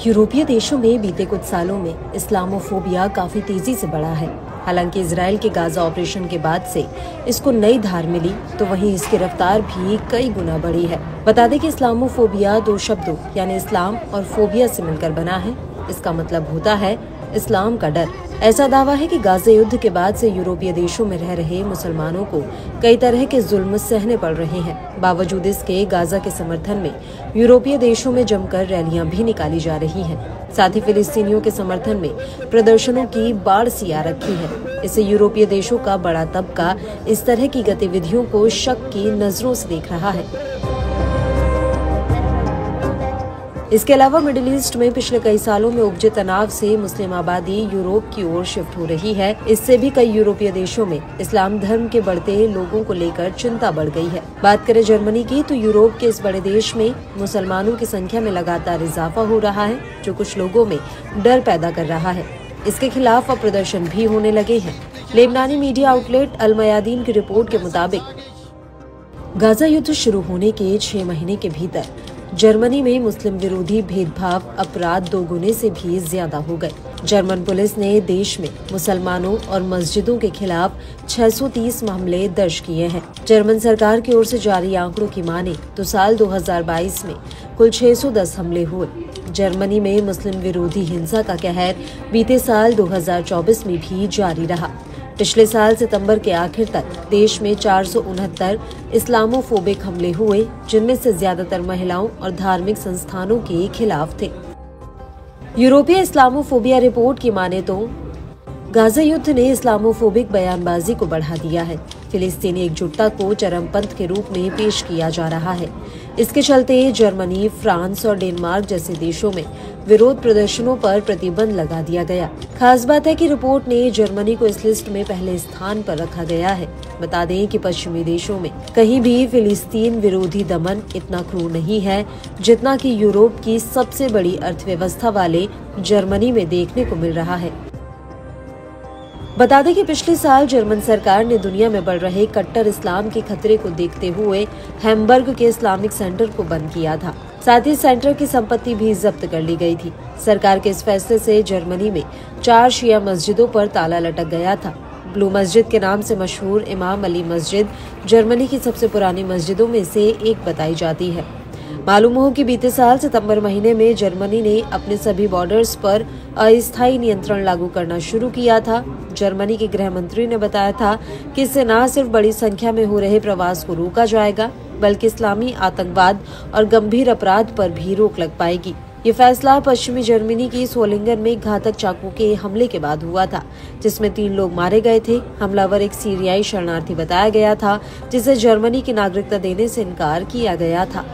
यूरोपीय देशों में बीते कुछ सालों में इस्लामोफोबिया काफी तेजी से बढ़ा है। हालांकि इजराइल के गाजा ऑपरेशन के बाद से इसको नई धार मिली, तो वहीं इसकी रफ्तार भी कई गुना बढ़ी है। बता दें कि इस्लामोफोबिया दो शब्दों यानी इस्लाम और फोबिया से मिलकर बना है। इसका मतलब होता है इस्लाम का डर। ऐसा दावा है कि गाजा युद्ध के बाद से यूरोपीय देशों में रह रहे मुसलमानों को कई तरह के जुल्म सहने पड़ रहे हैं। बावजूद इसके गाजा के समर्थन में यूरोपीय देशों में जमकर रैलियां भी निकाली जा रही हैं। साथ ही फिलिस्तीनियों के समर्थन में प्रदर्शनों की बाढ़ सी आ रखी है। इससे यूरोपीय देशों का बड़ा तबका इस तरह की गतिविधियों को शक की नजरों से देख रहा है। इसके अलावा मिडिल ईस्ट में पिछले कई सालों में उपजे तनाव से मुस्लिम आबादी यूरोप की ओर शिफ्ट हो रही है। इससे भी कई यूरोपीय देशों में इस्लाम धर्म के बढ़ते लोगों को लेकर चिंता बढ़ गई है। बात करें जर्मनी की, तो यूरोप के इस बड़े देश में मुसलमानों की संख्या में लगातार इजाफा हो रहा है, जो कुछ लोगों में डर पैदा कर रहा है। इसके खिलाफ अब प्रदर्शन भी होने लगे हैं। लेबनानी मीडिया आउटलेट अल मयादीन की रिपोर्ट के मुताबिक गाजा युद्ध शुरू होने के 6 महीने के भीतर जर्मनी में मुस्लिम विरोधी भेदभाव अपराध 2 गुने से भी ज्यादा हो गए। जर्मन पुलिस ने देश में मुसलमानों और मस्जिदों के खिलाफ 630 मामले दर्ज किए हैं। जर्मन सरकार की ओर से जारी आंकड़ों की माने तो साल 2022 में कुल 610 हमले हुए। जर्मनी में मुस्लिम विरोधी हिंसा का कहर बीते साल 2024 में भी जारी रहा। पिछले साल सितंबर के आखिर तक देश में 469 इस्लामोफोबिक हमले हुए, जिनमें से ज्यादातर महिलाओं और धार्मिक संस्थानों के खिलाफ थे। यूरोपीय इस्लामोफोबिया रिपोर्ट की माने तो गाजा युद्ध ने इस्लामोफोबिक बयानबाजी को बढ़ा दिया है। फिलिस्तीनी एकजुटता को चरमपंथ के रूप में पेश किया जा रहा है। इसके चलते जर्मनी, फ्रांस और डेनमार्क जैसे देशों में विरोध प्रदर्शनों पर प्रतिबंध लगा दिया गया। खास बात है कि रिपोर्ट ने जर्मनी को इस लिस्ट में पहले स्थान पर रखा गया है। बता दें कि पश्चिमी देशों में कहीं भी फिलिस्तीन विरोधी दमन इतना क्रूर नहीं है जितना कि यूरोप की सबसे बड़ी अर्थव्यवस्था वाले जर्मनी में देखने को मिल रहा है। बता दें कि पिछले साल जर्मन सरकार ने दुनिया में बढ़ रहे कट्टर इस्लाम के खतरे को देखते हुए हैम्बर्ग के इस्लामिक सेंटर को बंद किया था। साथ ही सेंटर की संपत्ति भी जब्त कर ली गई थी। सरकार के इस फैसले से जर्मनी में 4 शिया मस्जिदों पर ताला लटक गया था। ब्लू मस्जिद के नाम से मशहूर इमाम अली मस्जिद जर्मनी की सबसे पुरानी मस्जिदों में से एक बताई जाती है। मालूम हो कि बीते साल सितंबर महीने में जर्मनी ने अपने सभी बॉर्डर्स पर अस्थायी नियंत्रण लागू करना शुरू किया था। जर्मनी के गृह मंत्री ने बताया था कि इससे न सिर्फ बड़ी संख्या में हो रहे प्रवास को रोका जाएगा, बल्कि इस्लामी आतंकवाद और गंभीर अपराध पर भी रोक लग पाएगी। ये फैसला पश्चिमी जर्मनी की सोलिंगन में घातक चाकू के हमले के बाद हुआ था, जिसमें 3 लोग मारे गए थे। हमलावर एक सीरियाई शरणार्थी बताया गया था, जिसे जर्मनी की नागरिकता देने से इनकार किया गया था।